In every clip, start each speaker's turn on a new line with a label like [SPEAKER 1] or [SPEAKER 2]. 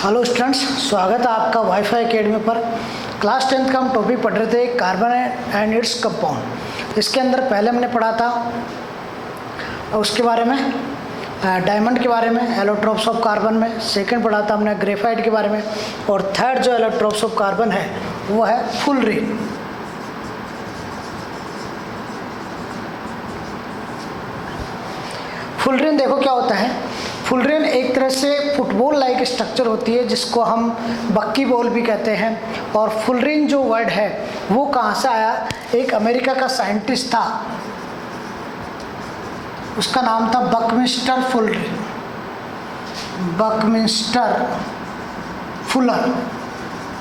[SPEAKER 1] Hello students, स्वागत है आपका वाईफाई एकेडमी पर। क्लास 10th का हम टॉपिक पढ़ रहे थे कार्बन एंड इट्स कंपाउंड। इसके अंदर पहले हमने पढ़ा था उसके बारे में, डायमंड के बारे में, एलोट्रोप्स ऑफ कार्बन में। सेकंड पढ़ा था हमने ग्रेफाइट के बारे में। और थर्ड जो एलोट्रोप्स ऑफ कार्बन है वो है फुलरिन। फुलरिन देखो क्या होता है। फुलरिन एक तरह से फुटबॉल लाइक स्ट्रक्चर होती है जिसको हम बक्की बॉल भी कहते हैं। और फुलरिन जो वर्ड है वो कहाँ से आया? एक अमेरिका का साइंटिस्ट था, उसका नाम था Buckminster fullerene, Buckminster Fuller.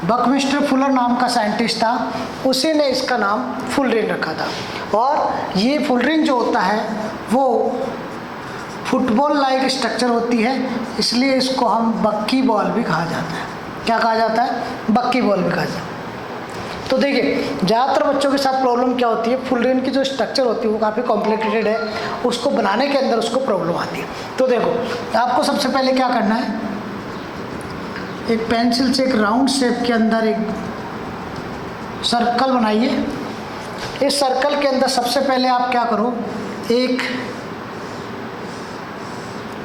[SPEAKER 1] Buckminster Fuller नाम का साइंटिस्ट था, उसी ने इसका नाम फुलरिन रखा था। और ये फुलरिन जो होता है वो फुटबॉल लाइक स्ट्रक्चर होती है, इसलिए इसको हम बक्की बॉल भी कहा जाता है। क्या कहा जाता है? बक्की बॉल भी कहा जाता है। तो देखिए, ज़्यादातर बच्चों के साथ प्रॉब्लम क्या होती है, फुलरिन की जो स्ट्रक्चर होती है वो काफ़ी कॉम्प्लिकेटेड है, उसको बनाने के अंदर उसको प्रॉब्लम आती है। तो देखो, आपको सबसे पहले क्या करना है, एक पेंसिल से एक राउंड शेप के अंदर एक सर्कल बनाइए। इस सर्कल के अंदर सबसे पहले आप क्या करो, एक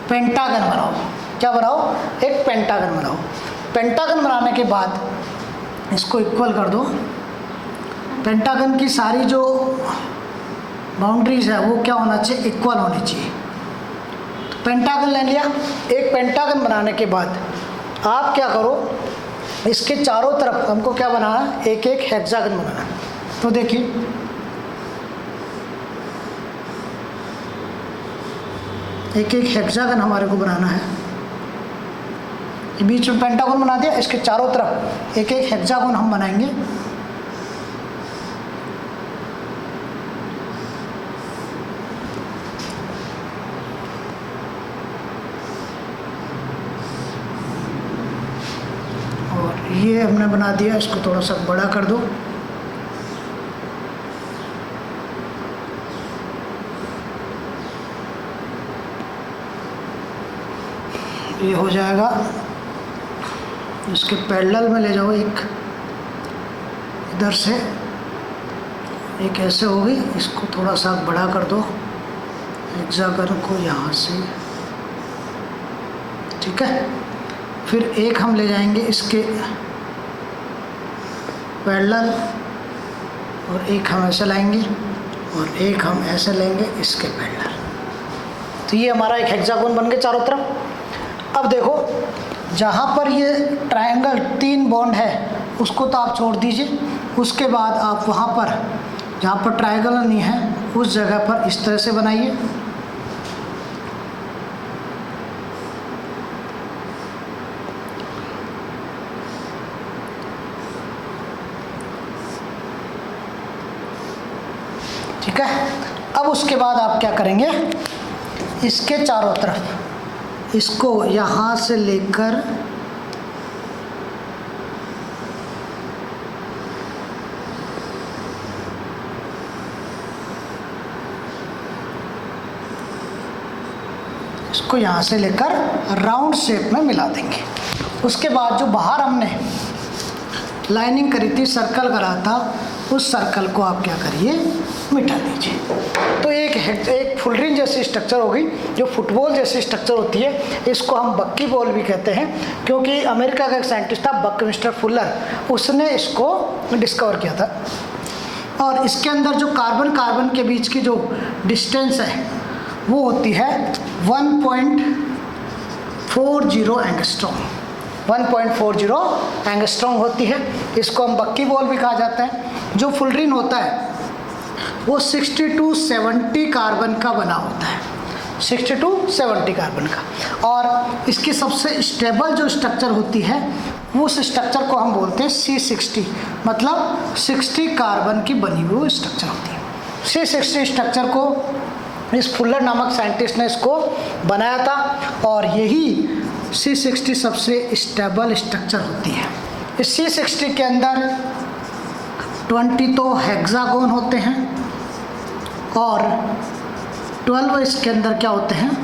[SPEAKER 1] पेंटागन बनाओ। क्या बनाओ? एक पेंटागन बनाओ। पेंटागन बनाने के बाद इसको इक्वल कर दो। पेंटागन की सारी जो बाउंड्रीज है वो क्या होना चाहिए? इक्वल होनी चाहिए। तो पेंटागन ले लिया। एक पेंटागन बनाने के बाद आप क्या करो, इसके चारों तरफ हमको क्या बनाना है? एक एक हेक्सागन बनाना। तो देखिए, एक एक हेक्सागन हमारे को बनाना है। बीच में पेंटागन बना दिया, इसके चारों तरफ एक एक हेक्सागन हम बनाएंगे। और ये हमने बना दिया, इसको थोड़ा सा बड़ा कर दो। ये हो जाएगा। इसके पैरेलल में ले जाओ, एक इधर से एक ऐसे होगी, इसको थोड़ा सा बड़ा कर दो हेक्सागन को यहाँ से, ठीक है। फिर एक हम ले जाएंगे इसके पैरेलल, और एक हम ऐसे लाएंगे, और एक हम ऐसे लेंगे इसके पैरेलल। तो ये हमारा एक हेक्सागन बन गया चारों तरफ। अब देखो, जहाँ पर ये ट्रायंगल 3 बॉन्ड है उसको तो आप छोड़ दीजिए। उसके बाद आप वहाँ पर जहाँ पर ट्रायंगल नहीं है उस जगह पर इस तरह से बनाइए। ठीक है। अब उसके बाद आप क्या करेंगे, इसके चारों तरफ इसको यहाँ से लेकर इसको यहाँ से लेकर राउंड शेप में मिला देंगे। उसके बाद जो बाहर हमने लाइनिंग करी थी, सर्कल करा था, उस सर्कल को आप क्या करिए, मिटा दीजिए। तो एक फुलरिन जैसी स्ट्रक्चर होगी, जो फुटबॉल जैसी स्ट्रक्चर होती है। इसको हम बक्की बॉल भी कहते हैं, क्योंकि अमेरिका का एक साइंटिस्ट था बकमिस्टर फुलर, उसने इसको डिस्कवर किया था। और इसके अंदर जो कार्बन के बीच की जो डिस्टेंस है वो होती है 1.40 एंगस्ट्रॉम। 1.40 एंगस्ट्रॉम होती है। इसको हम बक्की बॉल भी कहा जाता है। जो फुलरिन होता है वो 60 to 70 कार्बन का बना होता है, 60 to 70 कार्बन का। और इसकी सबसे स्टेबल जो स्ट्रक्चर होती है उस स्ट्रक्चर को हम बोलते हैं C60, मतलब 60 कार्बन की बनी हुई स्ट्रक्चर होती है। C60 स्ट्रक्चर को इस फुलर नामक साइंटिस्ट ने इसको बनाया था, और यही C60 सबसे स्टेबल स्ट्रक्चर होती है। इस C60 के अंदर 20 तो हेक्सागोन होते हैं, और 12 इसके अंदर क्या होते हैं?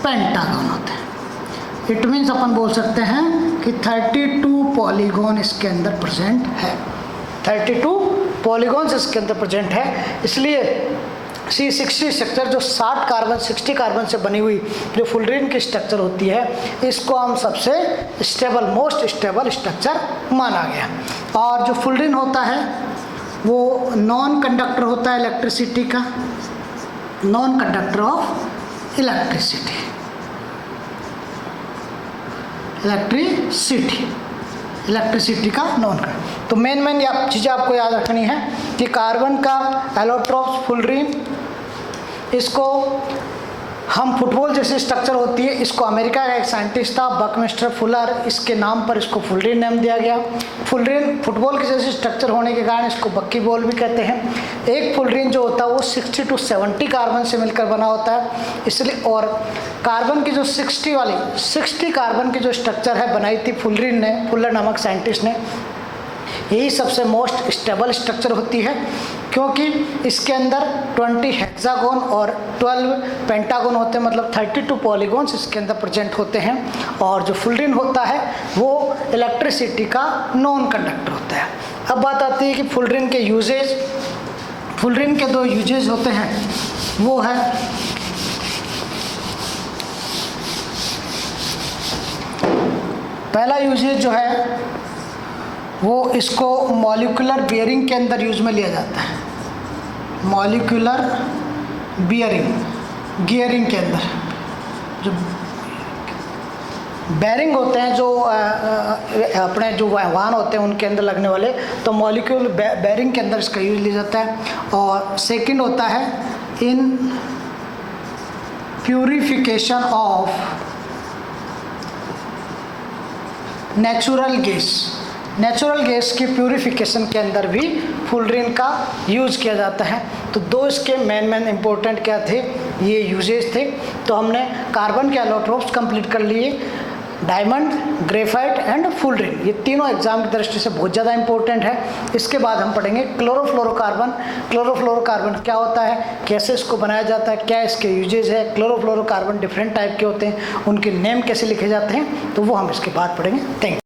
[SPEAKER 1] पेंटागन होते हैं। इट मीन्स अपन बोल सकते हैं कि 32 पॉलीगॉन इसके अंदर प्रेजेंट है, 32 पॉलीगॉन्स इसके अंदर प्रेजेंट है। इसलिए C60 स्ट्रक्चर जो 60 कार्बन से बनी हुई जो फुलरीन की स्ट्रक्चर होती है, इसको हम सबसे स्टेबल, मोस्ट स्टेबल स्ट्रक्चर माना गया। और जो फुलरीन होता है वो नॉन कंडक्टर होता है इलेक्ट्रिसिटी का, non conductor of electricity, electricity का नॉन कंडक्टर। तो मेन चीज़ें आपको याद रखनी है कि कार्बन का एलोट्रोप्स फुलरीन, इसको हम फुटबॉल जैसी स्ट्रक्चर होती है, इसको अमेरिका का एक साइंटिस्ट था बकमिस्टर फुलर, इसके नाम पर इसको फुलरीन नाम दिया गया। फुलरीन फुटबॉल की जैसी स्ट्रक्चर होने के कारण इसको बक्की बॉल भी कहते हैं। एक फुलरीन जो होता है वो 60 to 70 कार्बन से मिलकर बना होता है, इसलिए। और कार्बन की जो 60 कार्बन की जो स्ट्रक्चर है बनाई थी फुलरीन ने, फुलर नामक साइंटिस्ट ने, यही सबसे मोस्ट स्टेबल स्ट्रक्चर होती है, क्योंकि इसके अंदर 20 हेक्सागोन और 12 पेंटागोन होते हैं, मतलब 32 पॉलीगॉन्स इसके अंदर प्रेजेंट होते हैं। और जो फुलरीन होता है वो इलेक्ट्रिसिटी का नॉन कंडक्टर होता है। अब बात आती है कि फुलरीन के यूजेज। फुलरीन के 2 यूजेज होते हैं, वो है पहला यूजेज जो है वो इसको मॉलिक्यूलर बियरिंग के अंदर यूज में लिया जाता है, मॉलिक्यूलर बियरिंग, गियरिंग के अंदर जो बेरिंग होते हैं, जो अपने जो वाहन होते हैं उनके अंदर लगने वाले, तो मॉलिक्यूल बेरिंग के अंदर इसका यूज लिया जाता है। और सेकंड होता है in purification of natural gas, natural gas की प्यूरिफिकेशन के अंदर भी फुलरीन का यूज़ किया जाता है। तो 2 इसके मेन इंपॉर्टेंट क्या थे, ये यूजेस थे। तो हमने कार्बन के एलोट्रोप्स कंप्लीट कर लिए, डायमंड, ग्रेफाइट एंड फुलरीन, ये तीनों एग्जाम की दृष्टि से बहुत ज़्यादा इंपॉर्टेंट है। इसके बाद हम पढ़ेंगे क्लोरोफ्लोरोकार्बन। क्लोरोफ्लोरोकार्बन क्या होता है, कैसे इसको बनाया जाता है, क्या इसके यूजेज है, क्लोरोफ्लोरोकार्बन डिफरेंट टाइप के होते हैं, उनके नेम कैसे लिखे जाते हैं, तो वो हम इसके बाद पढ़ेंगे। Thank you.